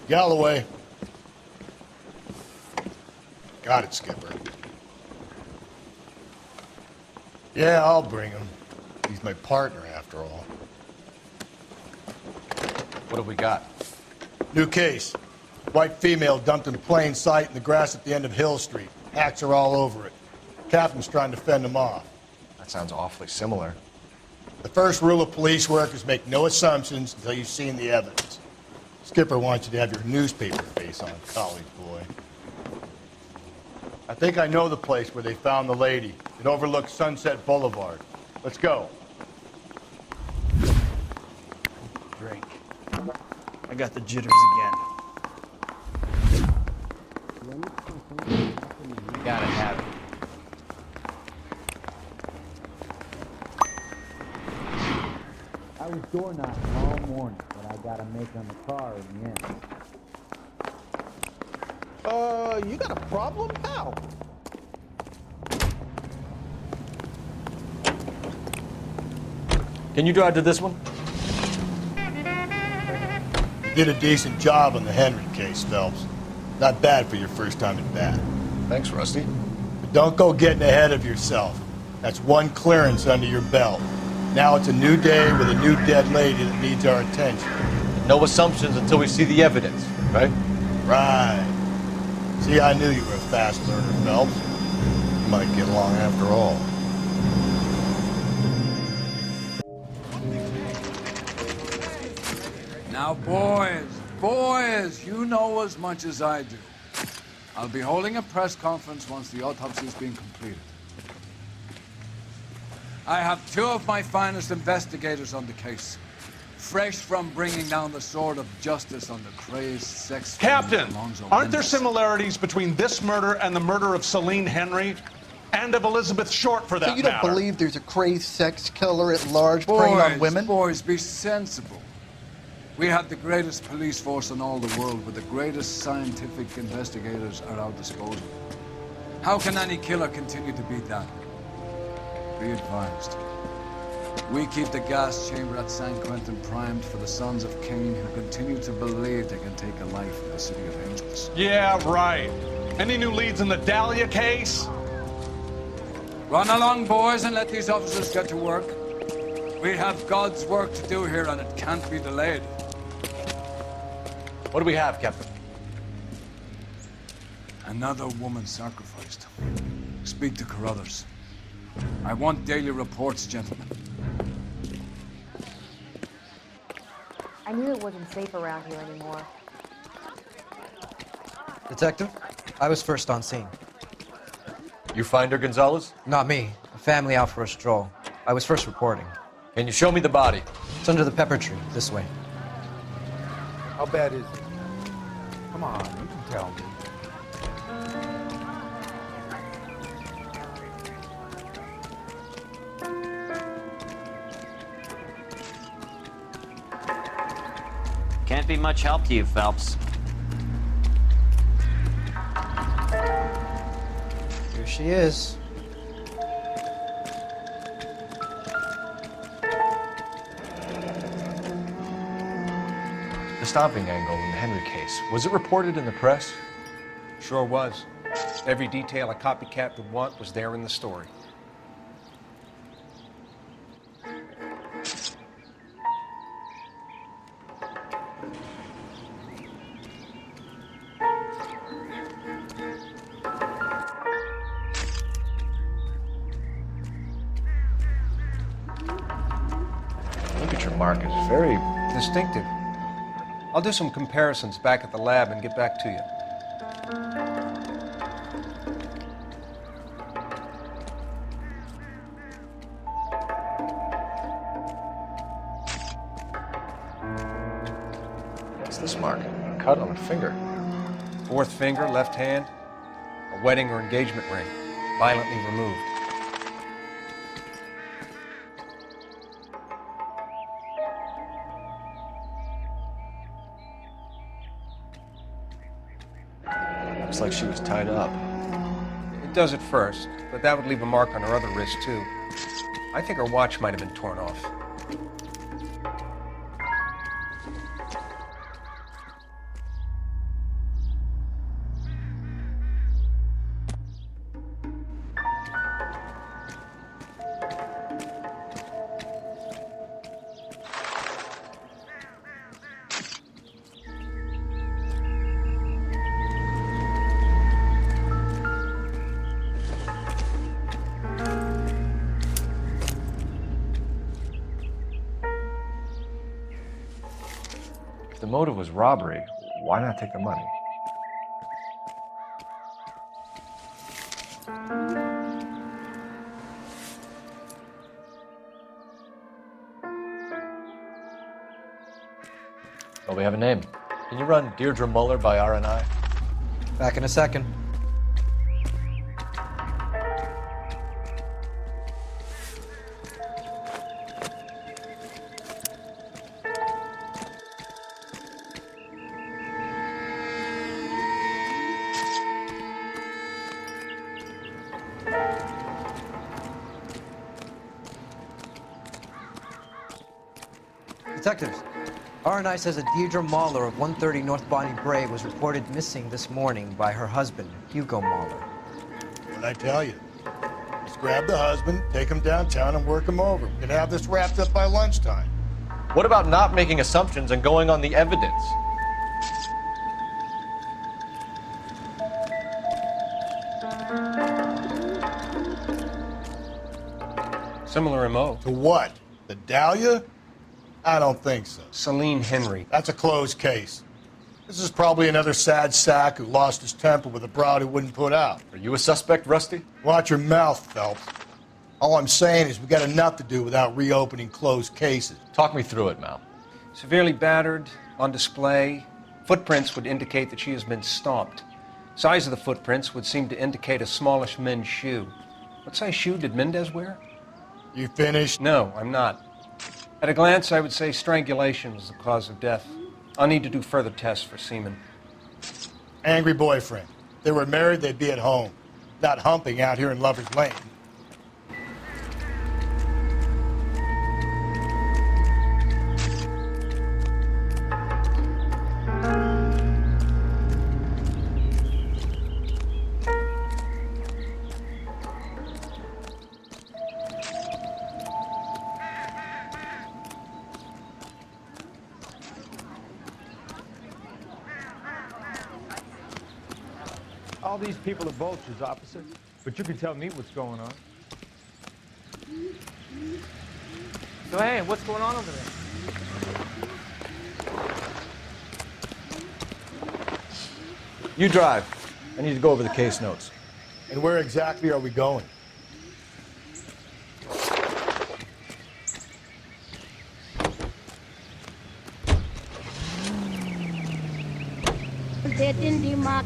Galloway. Got it, Skipper. Yeah, I'll bring him. He's my partner, after all. What have we got? New case. White female dumped in plain sight in the grass at the end of Hill Street. Hacks are all over it. Captain's trying to fend them off. That sounds awfully similar. The first rule of police work is make no assumptions until you've seen the evidence. Skipper wants you to have your newspaper face on, college boy. I think I know the place where they found the lady. It overlooks Sunset Boulevard. Let's go. Drink. I got the jitters again. You gotta have it. I was door knocking all morning, but I got a make on the car in the end. You got a problem, pal? Can you drive to this one? You did a decent job on the Henry case, Phelps. Not bad for your first time at bat. Thanks, Rusty. But don't go getting ahead of yourself. That's one clearance under your belt. Now it's a new day with a new dead lady that needs our attention. No assumptions until we see the evidence, right? Right. See, I knew you were a fast learner, Phelps. You might get along after all. Now, boys, you know as much as I do. I'll be holding a press conference once the autopsy has been completed. I have two of my finest investigators on the case, fresh from bringing down the sword of justice on the crazed sex... Captain, aren't there similarities between this murder and the murder of Celine Henry? And of Elizabeth Short, for that matter? So you don't believe there's a crazed sex killer at large preying on women? Boys, be sensible. We have the greatest police force in all the world with the greatest scientific investigators at our disposal. How can any killer continue to beat that? Be advised. We keep the gas chamber at San Quentin primed for the sons of Cain who continue to believe they can take a life in the city of angels. Yeah, right. Any new leads in the Dahlia case? Run along, boys, and let these officers get to work. We have God's work to do here, and it can't be delayed. What do we have, Captain? Another woman sacrificed. Speak to Carruthers. I want daily reports, gentlemen. I knew it wasn't safe around here anymore. Detective, I was first on scene. You find her, Gonzalez? Not me. A family out for a stroll. I was first reporting. Can you show me the body? It's under the pepper tree, this way. How bad is it? Come on, you can tell me. Can't be much help to you, Phelps. Here she is. The stomping angle in the Henry case, was it reported in the press? Sure was. Every detail a copycat would want was there in the story. Look at your mark, it's very Distinctive. I'll do some comparisons back at the lab and get back to you. What's this mark? A cut on a finger. Fourth finger, left hand, a wedding or engagement ring, violently removed. looks like she was tied up. It does at first, but that would leave a mark on her other wrist, too. I think her watch might have been torn off. If the motive was robbery, why not take the money? Well, we have a name. Can you run Deirdre Muller by RNI? Back in a second. Detectives, RNI says a Deirdre Mahler of 130 North Bonnie Bray was reported missing this morning by her husband, Hugo Mahler. What'd I tell you? Just grab the husband, take him downtown, and work him over. We can have this wrapped up by lunchtime. What about not making assumptions and going on the evidence? Similar MO. To what? The Dahlia? I don't think so. Celine Henry. That's a closed case. This is probably another sad sack who lost his temper with a broad who wouldn't put out. Are you a suspect, Rusty? Watch your mouth, Phelps. All I'm saying is we got enough to do without reopening closed cases. Talk me through it, Mal. Severely battered, on display. Footprints would indicate that she has been stomped. Size of the footprints would seem to indicate a smallish men's shoe. What size shoe did Mendez wear? You finished? No, I'm not. At a glance, I would say strangulation was the cause of death. I'll need to do further tests for semen. Angry boyfriend. If they were married, they'd be at home. Not humping out here in Lover's Lane. All these people are vultures, officer, but you can tell me what's going on. So, hey, what's going on over there? You drive. I need to go over the case notes. And where exactly are we going?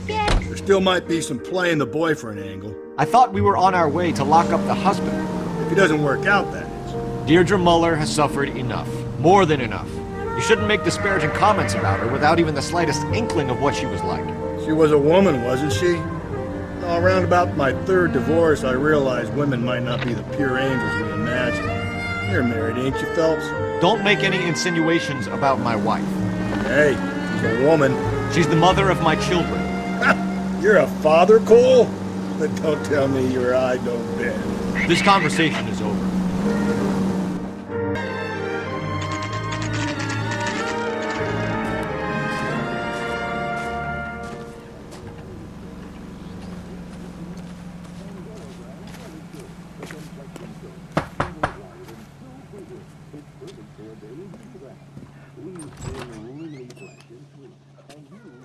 There still might be some playing the boyfriend angle. I thought we were on our way to lock up the husband. If it doesn't work out, that is. Deirdre Muller has suffered enough. More than enough. You shouldn't make disparaging comments about her without even the slightest inkling of what she was like. She was a woman, wasn't she? All around about my third divorce, I realized women might not be the pure angels we imagine. You're married, ain't you, Phelps? Don't make any insinuations about my wife. Hey, she's a woman. She's the mother of my children. You're a father, Cole? But don't tell me your eye don't bend. This conversation is over.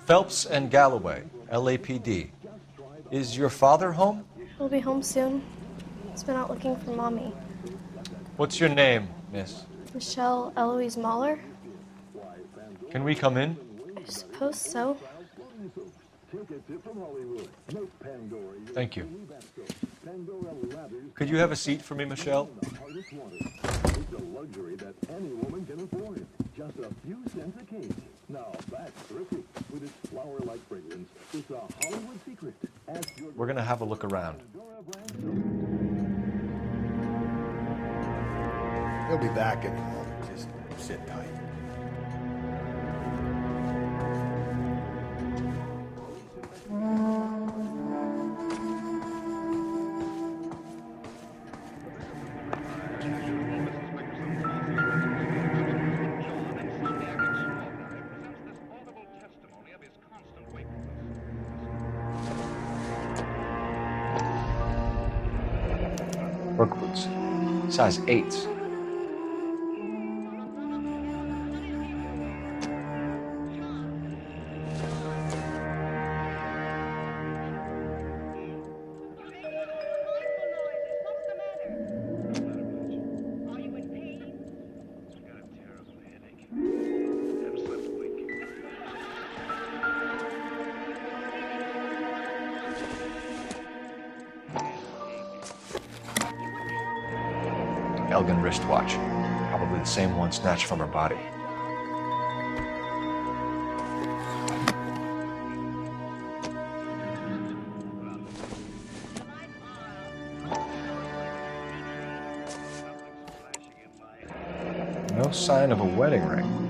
Phelps and Galloway, LAPD. Is your father home? He'll be home soon. He's been out looking for Mommy. What's your name, miss? Michelle Eloise Mahler? Can we come in? I suppose so. Thank you. Could you have a seat for me, Michelle? It's a luxury that any woman can afford. Just a few cents a case. Now that's thrifty. With its flower-like fragrance, it's a Hollywood secret. We're gonna have a look around. He'll be back in a moment. Just sit tight. Work boots, size 8s. Elgin wristwatch, probably the same one snatched from her body. No sign of a wedding ring.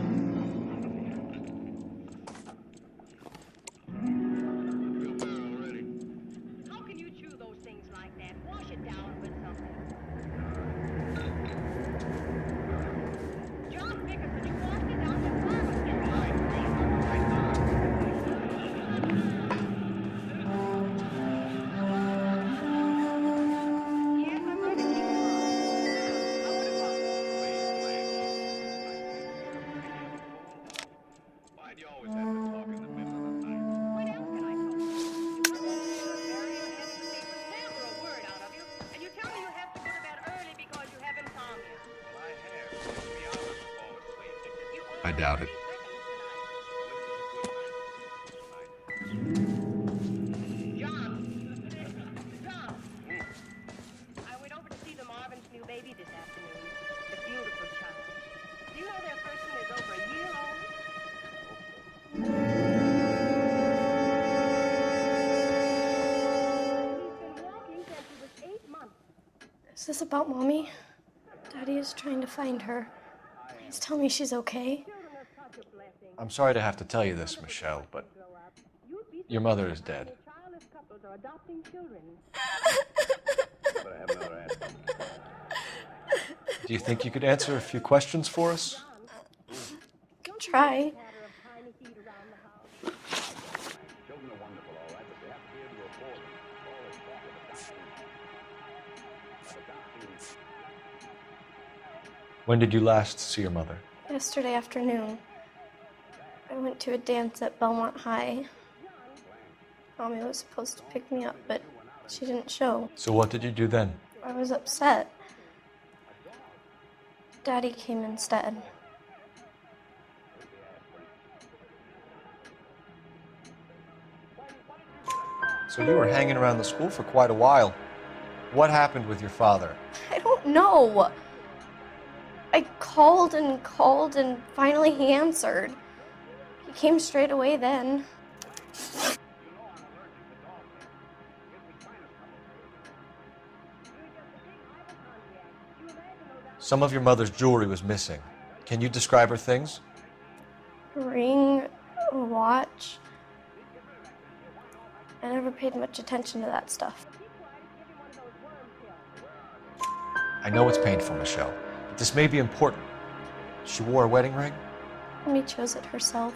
I doubt it. I went over to see the Marvin's new baby this afternoon. The beautiful child. Do you know their first one is over a year old? He's been walking since he was 8 months. Is this about Mommy? Daddy is trying to find her. Please tell me she's okay. I'm sorry to have to tell you this, Michelle, but your mother is dead. Do you think you could answer a few questions for us? Can try. When did you last see your mother? Yesterday afternoon. I went to a dance at Belmont High. Mommy was supposed to pick me up, but she didn't show. So what did you do then? I was upset. Daddy came instead. So you were hanging around the school for quite a while. What happened with your father? I don't know. I called and finally he answered. He came straight away then. Some of your mother's jewelry was missing. Can you describe her things? A ring, a watch. I never paid much attention to that stuff. I know it's painful, Michelle, but this may be important. She wore a wedding ring? Mommy chose it herself.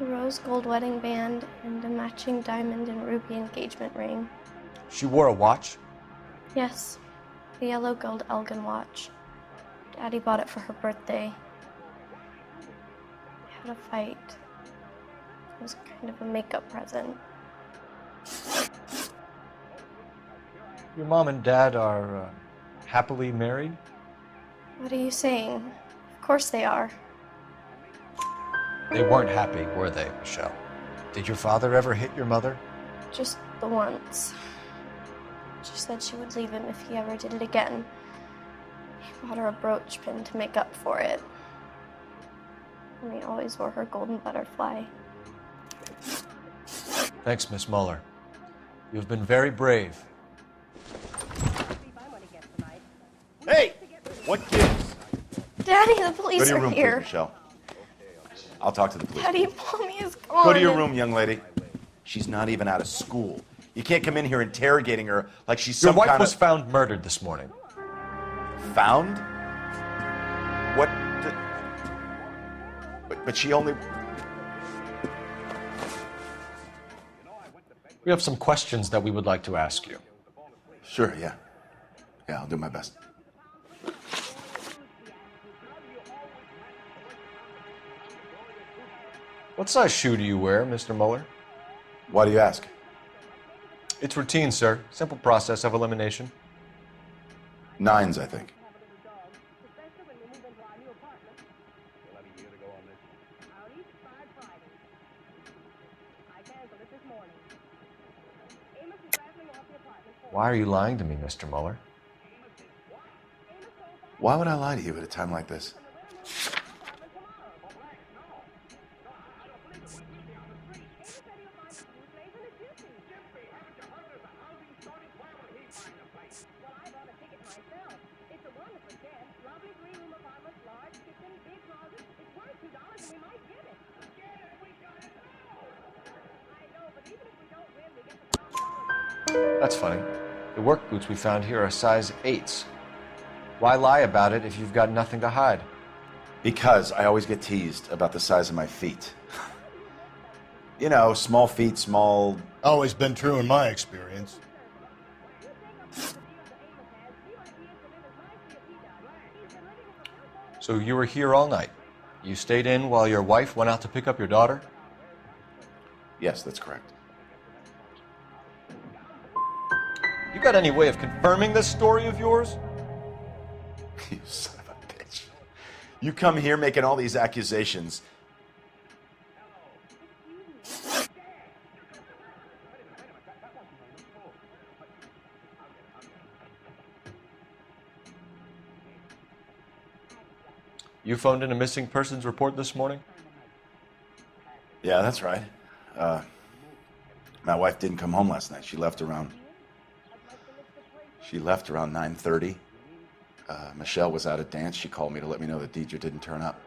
A rose gold wedding band and a matching diamond and ruby engagement ring. She wore a watch? Yes, a yellow gold Elgin watch. Daddy bought it for her birthday. We had a fight. It was kind of a makeup present. Your mom and dad are happily married? What are you saying? Of course they are. They weren't happy, were they, Michelle? Did your father ever hit your mother? Just the once. She said she would leave him if he ever did it again. He bought her a brooch pin to make up for it. And he always wore her golden butterfly. Thanks, Miss Muller. You've been very brave. Hey! What gives? Daddy, the police Go to your are room, here. please, Michelle. I'll talk to the police. Daddy, Mommy is gone. Go to your room, young lady. She's not even out of school. You can't come in here interrogating her like she's Your some wife kind was of... found murdered this morning. Found? What? But she only... We have some questions that we would like to ask you. Sure, yeah. Yeah, I'll do my best. What size shoe do you wear, Mr. Muller? Why do you ask? It's routine, sir. Simple process of elimination. 9s, I think. Why are you lying to me, Mr. Muller? Why would I lie to you at a time like this? That's funny. The work boots we found here are size 8s. Why lie about it if you've got nothing to hide? Because I always get teased about the size of my feet. You know, small feet, small... Always been true in my experience. So you were here all night. You stayed in while your wife went out to pick up your daughter? Yes, that's correct. You got any way of confirming this story of yours? You son of a bitch. You come here making all these accusations. You phoned in a missing persons report this morning? Yeah, that's right. My wife didn't come home last night. She left around 9:30. Michelle was out at dance. She called me to let me know that Deidre didn't turn up.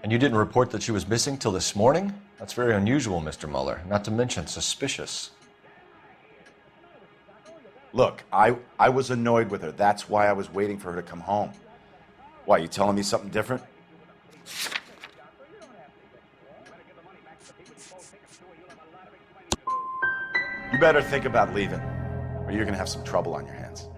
And you didn't report that she was missing till this morning? That's very unusual, Mr. Muller, not to mention suspicious. Look, I was annoyed with her. That's why I was waiting for her to come home. Why, you telling me something different? You better think about leaving, or you're gonna have some trouble on your hands.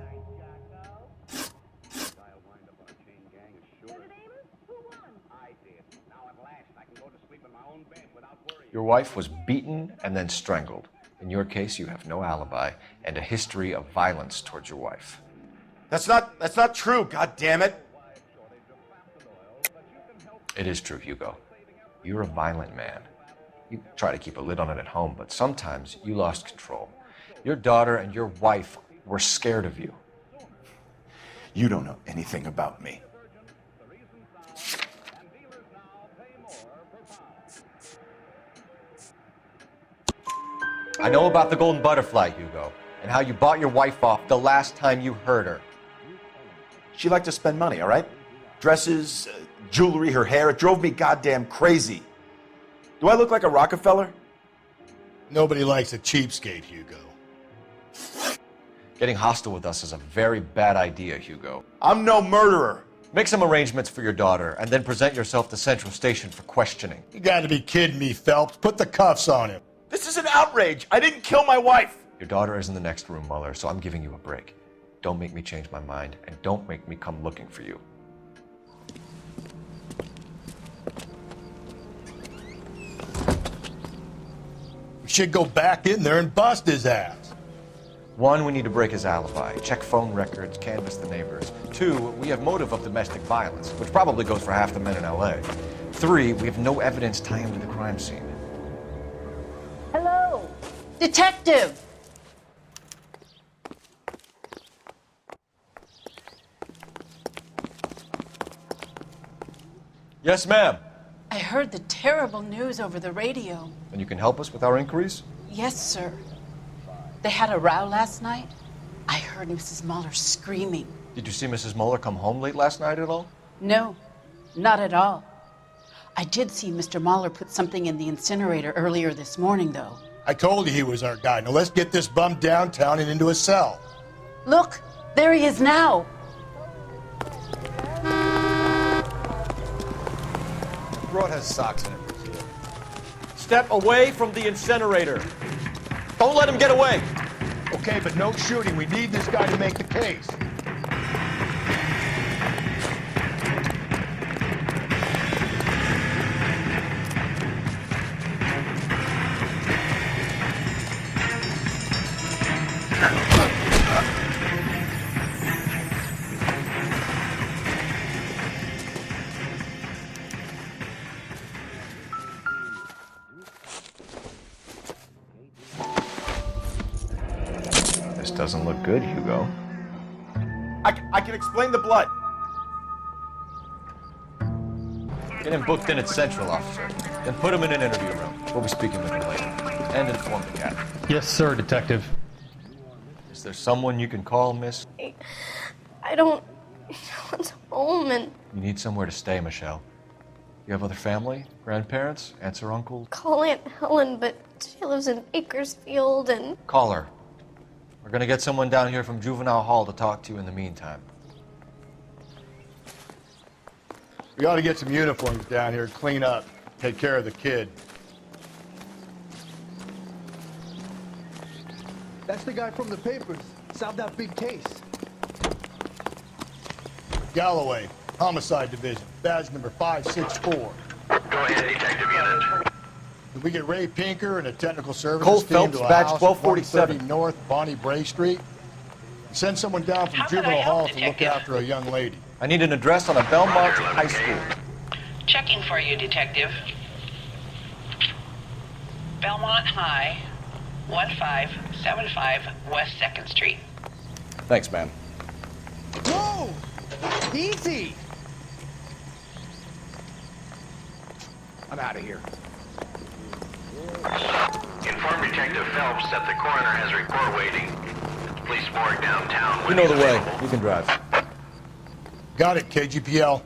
Your wife was beaten and then strangled. In your case, you have no alibi and a history of violence towards your wife. That's not true, God damn it. It is true, Hugo. You're a violent man. You try to keep a lid on it at home, but sometimes you lost control. Your daughter and your wife were scared of you. You don't know anything about me. I know about the golden butterfly, Hugo, and how you bought your wife off the last time you heard her. She liked to spend money, all right? Dresses, jewelry, her hair. It drove me goddamn crazy. Do I look like a Rockefeller? Nobody likes a cheapskate, Hugo. Getting hostile with us is a very bad idea, Hugo. I'm no murderer. Make some arrangements for your daughter, and then present yourself to Central Station for questioning. You gotta be kidding me, Phelps. Put the cuffs on him. This is an outrage. I didn't kill my wife. Your daughter is in the next room, Muller, so I'm giving you a break. Don't make me change my mind, and don't make me come looking for you. We should go back in there and bust his ass. 1, we need to break his alibi, check phone records, canvass the neighbors. 2, we have motive of domestic violence, which probably goes for half the men in LA. 3, we have no evidence tying him to the crime scene. Detective! Yes, ma'am. I heard the terrible news over the radio. And you can help us with our inquiries? Yes, sir. They had a row last night. I heard Mrs. Muller screaming. Did you see Mrs. Muller come home late last night at all? No, not at all. I did see Mr. Muller put something in the incinerator earlier this morning, though. I told you he was our guy. Now let's get this bum downtown and into a cell. Look, there he is now. Broad has socks in it. Step away from the incinerator. Don't let him get away. Okay, but no shooting. We need this guy to make the case. This doesn't look good, Hugo. I can explain the blood. Get him booked in at Central, officer. Then put him in an interview room. We'll be speaking with him later. And inform the captain. Yes, sir, Detective. Is there someone you can call, miss? I don't want home and You need somewhere to stay, Michelle. You have other family? Grandparents? Aunts or uncles? call Aunt Helen, but she lives in Bakersfield and Call her. We're gonna get someone down here from Juvenile Hall to talk to you in the meantime. We ought to get some uniforms down here, clean up, take care of the kid. That's the guy from the papers. Solved that big case. Galloway, Homicide Division, badge number 564. Go ahead, Detective Unit. Did we get Ray Pinker and a technical services Cole team Phelps, to a badge house at 1247. 130 North Bonnie Bray Street? Send someone down from Juvenile Hall to look after a young lady. I need an address on a Belmont High School. Checking for you, Detective. Belmont High, 1575 West 2nd Street. Thanks, man. Whoa! Easy! I'm out of here. Inform Detective Phelps that the coroner has a report waiting. Police morgue downtown. You know the way. You can drive. Got it, KGPL.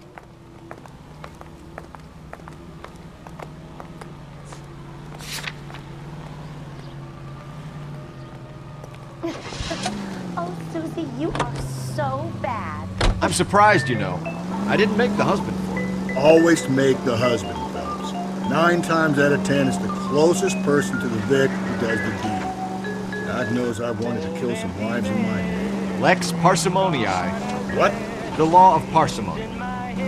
oh, Susie, you are so bad. I'm surprised, you know. I didn't make the husband for it. Always make the husband, Phelps. 9 times out of 10, it's the closest person to the Vic who does the deed. God knows I've wanted to kill some wives in my day. Lex parsimonii. What? The law of parsimony.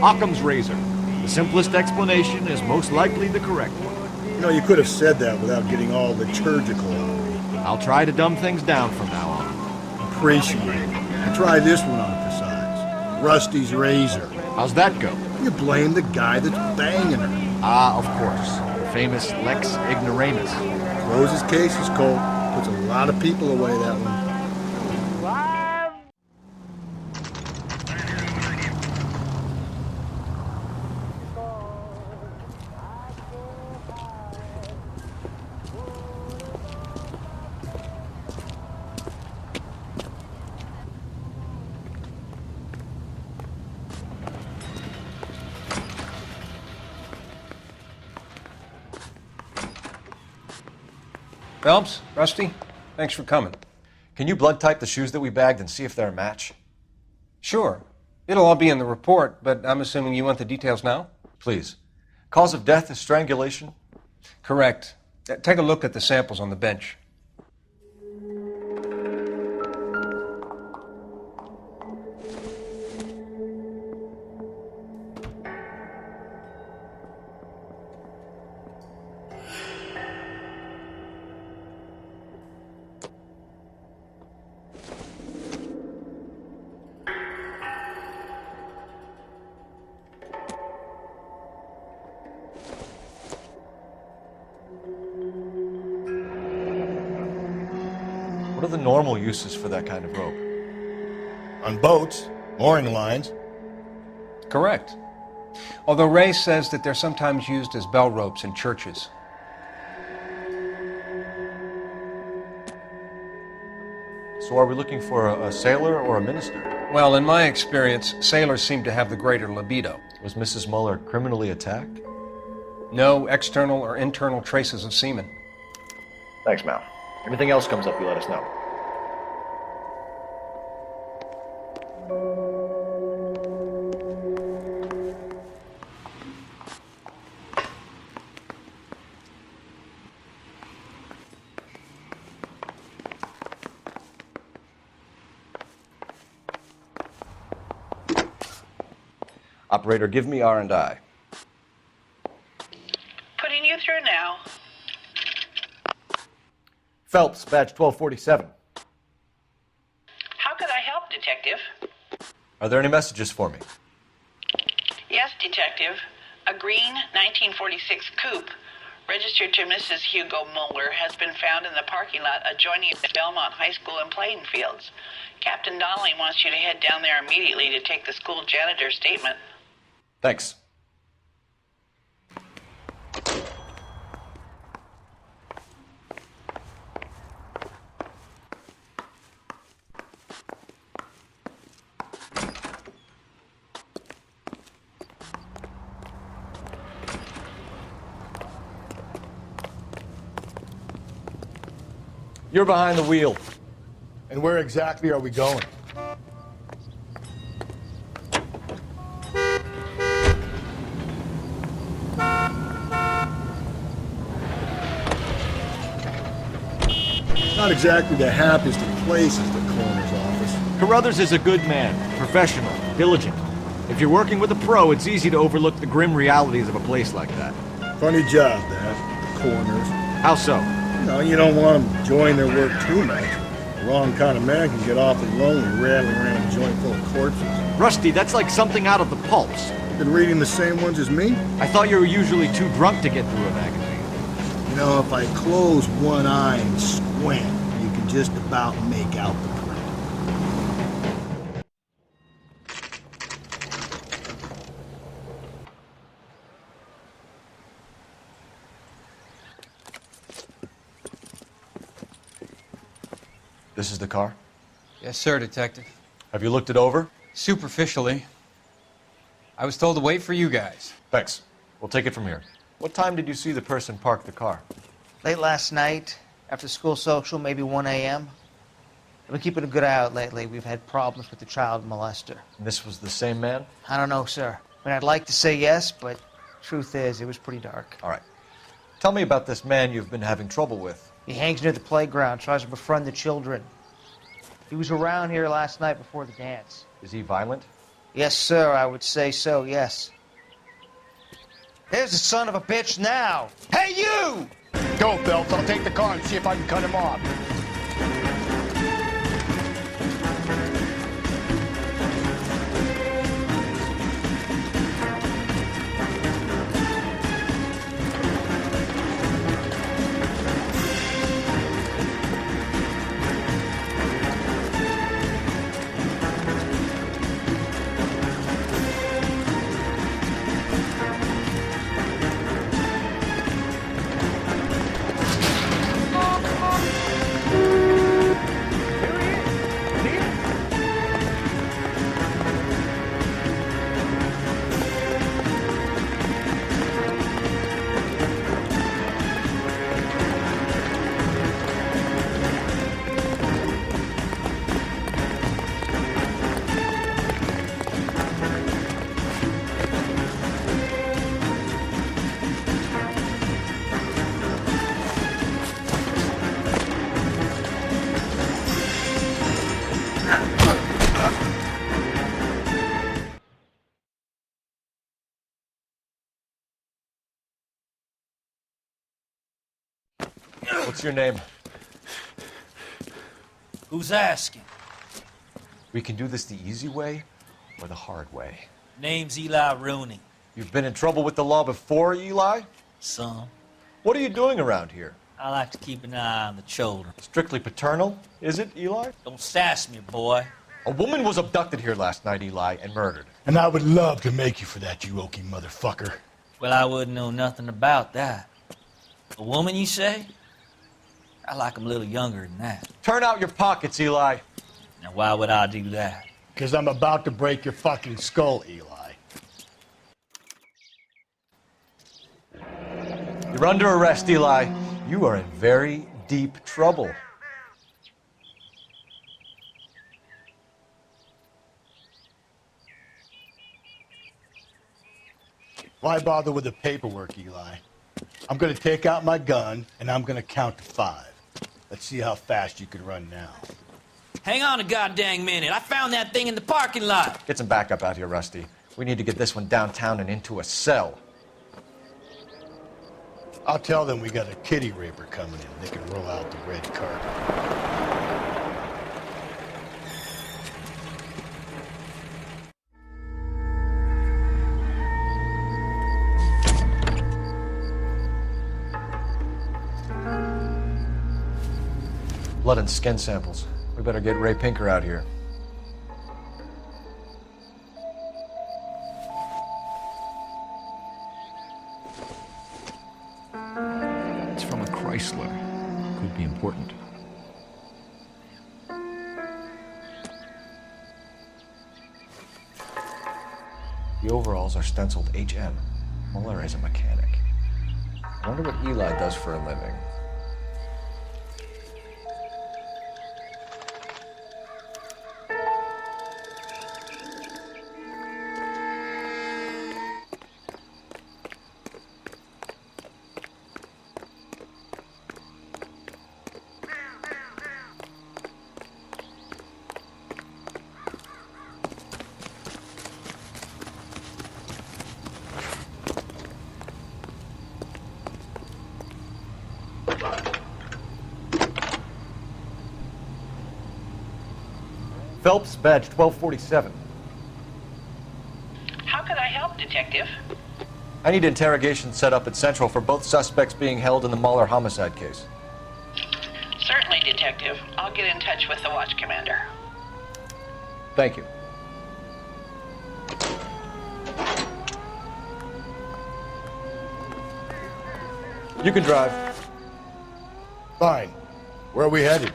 Occam's razor. The simplest explanation is most likely the correct one. You know, you could have said that without getting all liturgical on me. I'll try to dumb things down from now on. Appreciate it. And try this one on for size. Rusty's razor. How's that go? You blame the guy that's banging her. Ah, of course. The famous Lex ignoramus. Closes cases, Cole. Puts a lot of people away, that one. Phelps, Rusty, thanks for coming. Can you blood type the shoes that we bagged and see if they're a match? Sure. It'll all be in the report, but I'm assuming you want the details now? Please. Cause of death is strangulation? Correct. Take a look at the samples on the bench. What are the normal uses for that kind of rope? On boats, mooring lines. Correct. Although Ray says that they're sometimes used as bell ropes in churches. So are we looking for a sailor or a minister? Well, in my experience, sailors seem to have the greater libido. Was Mrs. Muller criminally attacked? No external or internal traces of semen. Thanks, Mal. Anything else comes up, you let us know. Operator, give me R&I. Putting you through now. Phelps, badge 1247. How could I help, Detective? Are there any messages for me? Yes, Detective. A green 1946 coupe, registered to Mrs. Hugo Muller, has been found in the parking lot adjoining the Belmont High School and playing fields. Captain Donnelly wants you to head down there immediately to take the school janitor's statement. Thanks. You're behind the wheel. And where exactly are we going? Not exactly the happiest of places, the coroner's office. Carruthers is a good man, professional, diligent. If you're working with a pro, it's easy to overlook the grim realities of a place like that. Funny job, that, the coroner's. How so? No, you don't want them enjoying their work too much. The wrong kind of man can get awfully lonely rattling around a joint full of corpses. Rusty, that's like something out of the pulps. Been reading the same ones as me? I thought you were usually too drunk to get through a magazine. You know, if I close one eye and squint, you can just about make out the print. This is the car? Yes, sir, Detective. Have you looked it over? Superficially. I was told to wait for you guys. Thanks. We'll take it from here. What time did you see the person park the car? Late last night, after school social, maybe 1 a.m. I've been keeping a good eye out lately. We've had problems with the child molester. And this was the same man? I don't know, sir. I mean, I'd like to say yes, but truth is, it was pretty dark. All right. Tell me about this man you've been having trouble with. He hangs near the playground, tries to befriend the children. He was around here last night before the dance. Is he violent? Yes, sir, I would say so, yes. There's the son of a bitch now! Hey, you! Go, Phelps. I'll take the car and see if I can cut him off. What's your name? Who's asking? We can do this the easy way or the hard way. Name's Eli Rooney. You've been in trouble with the law before, Eli? Some. What are you doing around here? I like to keep an eye on the children. Strictly paternal, is it, Eli? Don't sass me, boy. A woman was abducted here last night, Eli, and murdered. And I would love to make you for that, you oaky motherfucker. Well, I wouldn't know nothing about that. A woman, you say? I like 'em a little younger than that. Turn out your pockets, Eli. Now, why would I do that? Because I'm about to break your fucking skull, Eli. You're under arrest, Eli. You are in very deep trouble. Why bother with the paperwork, Eli? I'm gonna take out my gun, and I'm gonna count to 5. Let's see how fast you can run now. Hang on a goddamn minute. I found that thing in the parking lot. Get some backup out here, Rusty. We need to get this one downtown and into a cell. I'll tell them we got a kitty raper coming in. They can roll out the red carpet. Blood and skin samples. We better get Ray Pinker out here. It's from a Chrysler. Could be important. The overalls are stenciled HM. Muller is a mechanic. I wonder what Eli does for a living. Phelps, badge 1247. How can I help, Detective? I need interrogation set up at Central for both suspects being held in the Muller homicide case. Certainly, Detective. I'll get in touch with the watch commander. Thank you. You can drive. Fine. Where are we headed?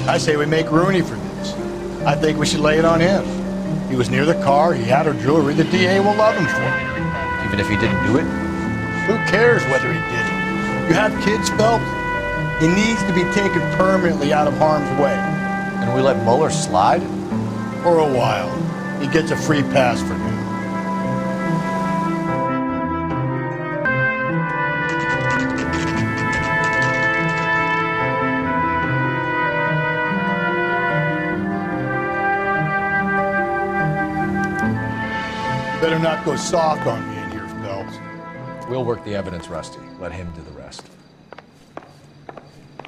I say we make Rooney for this. I think we should lay it on him. He was near the car, he had her jewelry, the DA will love him for it. Even if he didn't do it? Who cares whether he did it? You have kids, Phelps? He needs to be taken permanently out of harm's way. And we let Muller slide? For a while. He gets a free pass for now. Better not go soft on me in here, Phelps. We'll work the evidence, Rusty. Let him do the rest.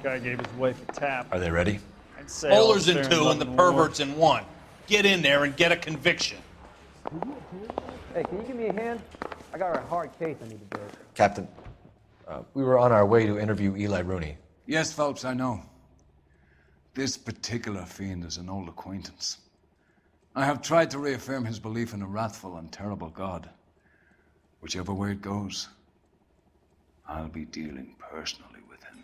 Guy gave his wife a tap. Are they ready? I'd say Bowlers in 2 and the perverts in 1. Get in there and get a conviction. Hey, can you give me a hand? I got a hard case I need to do. Captain, we were on our way to interview Eli Rooney. Yes, Phelps, I know. This particular fiend is an old acquaintance. I have tried to reaffirm his belief in a wrathful and terrible God. Whichever way it goes, I'll be dealing personally with him.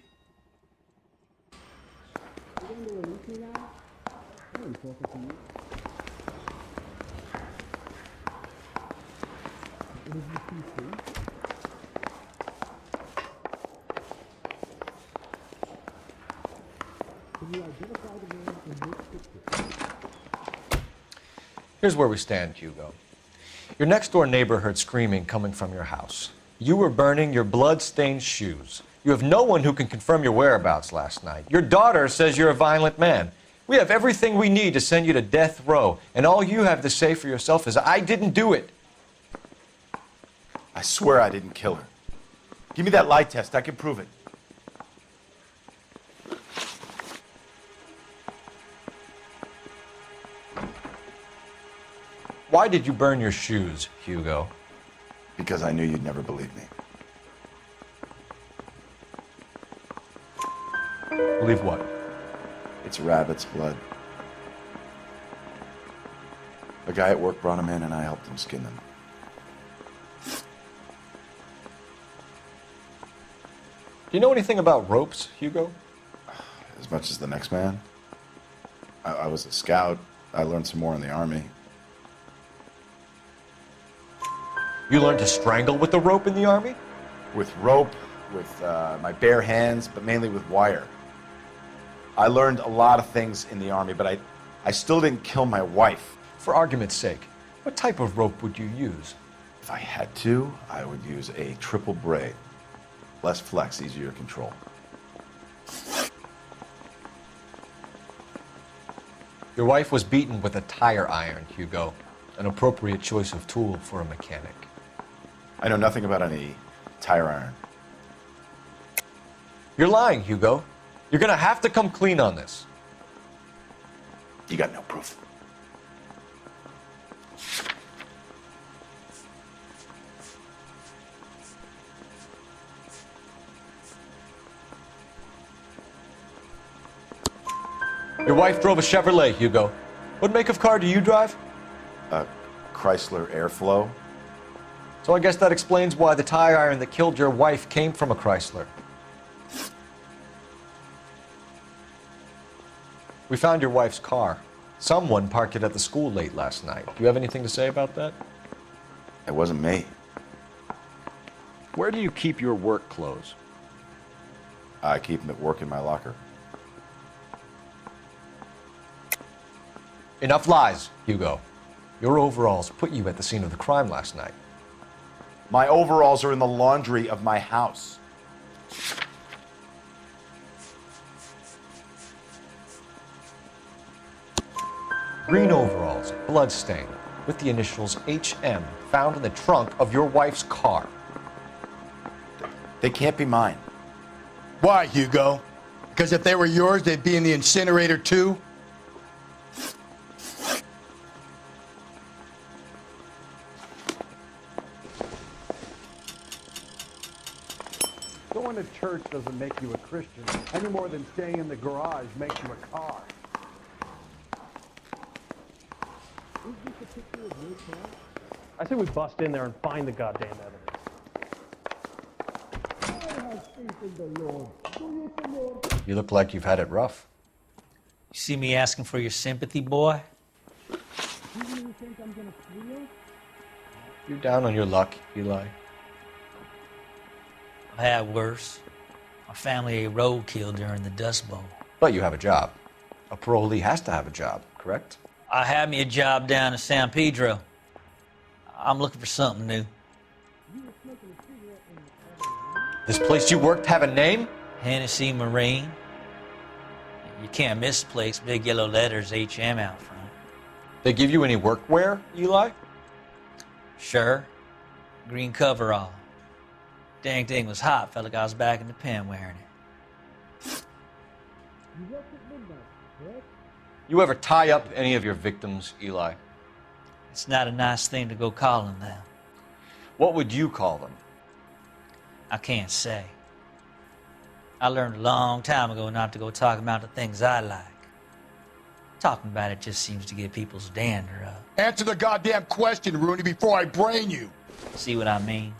Here's where we stand, Hugo. Your next-door neighbor heard screaming coming from your house. You were burning your blood-stained shoes. You have no one who can confirm your whereabouts last night. Your daughter says you're a violent man. We have everything we need to send you to death row, and all you have to say for yourself is, I didn't do it. I swear I didn't kill her. Give me that lie test. I can prove it. Why did you burn your shoes, Hugo? Because I knew you'd never believe me. Believe what? It's rabbit's blood. A guy at work brought him in and I helped him skin them. Do you know anything about ropes, Hugo? As much as the next man. I was a scout. I learned some more in the army. You learned to strangle with the rope in the army? With rope, with my bare hands, but mainly with wire. I learned a lot of things in the army, but I still didn't kill my wife. For argument's sake, what type of rope would you use? If I had to, I would use a triple braid. Less flex, easier to control. Your wife was beaten with a tire iron, Hugo. An appropriate choice of tool for a mechanic. I know nothing about any tire iron. You're lying, Hugo. You're gonna have to come clean on this. You got no proof. Your wife drove a Chevrolet, Hugo. What make of car do you drive? A Chrysler Airflow. So I guess that explains why the tire iron that killed your wife came from a Chrysler. We found your wife's car. Someone parked it at the school late last night. Do you have anything to say about that? It wasn't me. Where do you keep your work clothes? I keep them at work in my locker. Enough lies, Hugo. Your overalls put you at the scene of the crime last night. My overalls are in the laundry of my house. Green overalls, bloodstained, with the initials HM found in the trunk of your wife's car. They can't be mine. Why, Hugo? Because if they were yours, they'd be in the incinerator too? Going to church doesn't make you a Christian, any more than staying in the garage makes you a car. I say we bust in there and find the goddamn evidence. You look like you've had it rough. You see me asking for your sympathy, boy? You're down on your luck, Eli. I've had worse. My family ate roadkill during the Dust Bowl. But you have a job. A parolee has to have a job, correct? I had me a job down in San Pedro. I'm looking for something new. This place you worked have a name? Hennessy Marine. You can't miss the place. Big yellow letters, HM out front. They give you any workwear, Eli? Sure. Green coverall. Dang thing was hot. Felt like I was back in the pen wearing it. You ever tie up any of your victims, Eli? It's not a nice thing to go calling them. What would you call them? I can't say. I learned a long time ago not to go talking about the things I like. Talking about it just seems to get people's dander up. Answer the goddamn question, Rooney, before I brain you. See what I mean?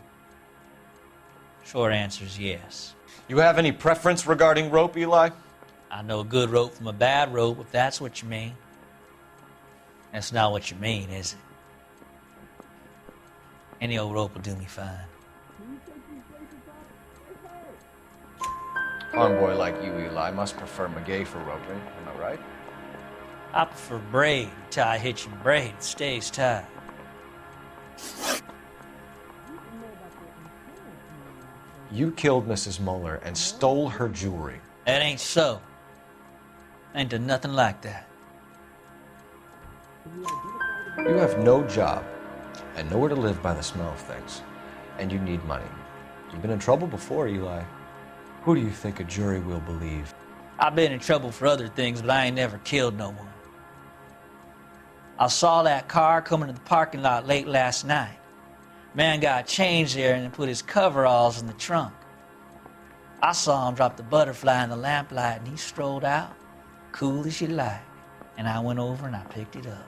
Short answer is yes. You have any preference regarding rope, Eli? I know a good rope from a bad rope, if that's what you mean. That's not what you mean, is it? Any old rope will do me fine. Farm boy like you, Eli, must prefer McGay for roping, am I right? I prefer braid. Tie hitching braid. It stays tied. You killed Mrs. Muller and stole her jewelry. That ain't so. Ain't done nothing like that. You have no job and nowhere to live by the smell of things. And you need money. You've been in trouble before, Eli. Who do you think a jury will believe? I've been in trouble for other things, but I ain't never killed no one. I saw that car coming to the parking lot late last night. Man got changed there and put his coveralls in the trunk. I saw him drop the butterfly in the lamplight and he strolled out, cool as you like. And I went over and I picked it up.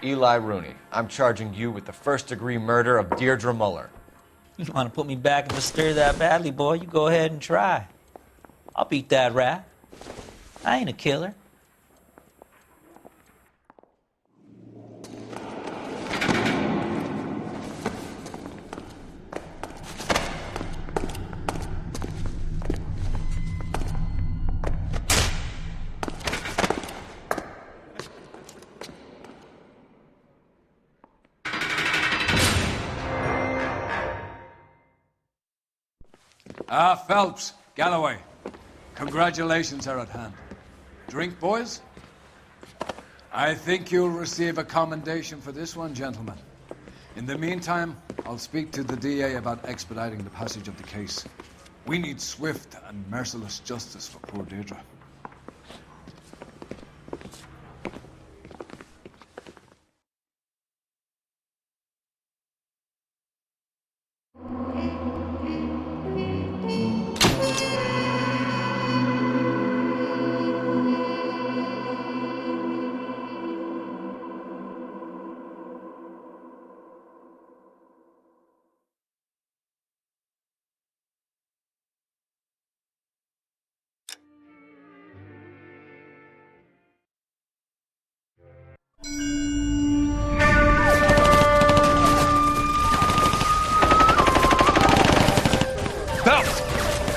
Eli Rooney, I'm charging you with the first-degree murder of Deirdre Muller. You want to put me back in the stir that badly, boy? You go ahead and try. I'll beat that rap. I ain't a killer. Phelps, Galloway, congratulations are at hand. Drink, boys? I think you'll receive a commendation for this one, gentlemen. In the meantime, I'll speak to the DA about expediting the passage of the case. We need swift and merciless justice for poor Deirdre.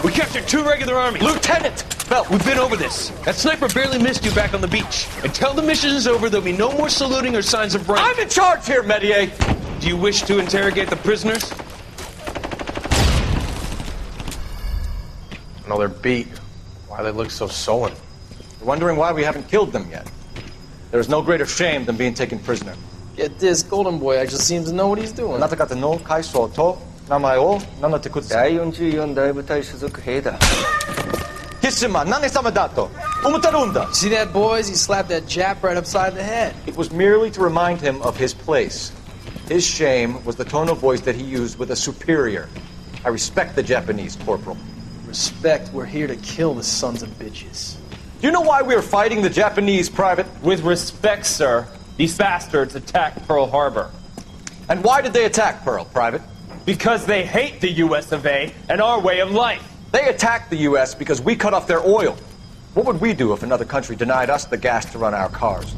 We captured 2 regular army. Lieutenant! Belt, we've been over this. That sniper barely missed you back on the beach. Until the mission is over, there'll be no more saluting or signs of rank. I'm in charge here, Medier! Do you wish to interrogate the prisoners? No, they're beat. Why they look so sullen? You're wondering why we haven't killed them yet. There is no greater shame than being taken prisoner. Get this, Golden Boy actually seems to know what he's doing. See that, boys? He slapped that Jap right upside the head. It was merely to remind him of his place. His shame was the tone of voice that he used with a superior. I respect the Japanese, Corporal. Respect, we're here to kill the sons of bitches. Do you know why we are fighting the Japanese, Private? With respect, sir, these bastards attacked Pearl Harbor. And why did they attack Pearl, Private? Because they hate the US of A and our way of life. They attacked the US because we cut off their oil. What would we do if another country denied us the gas to run our cars?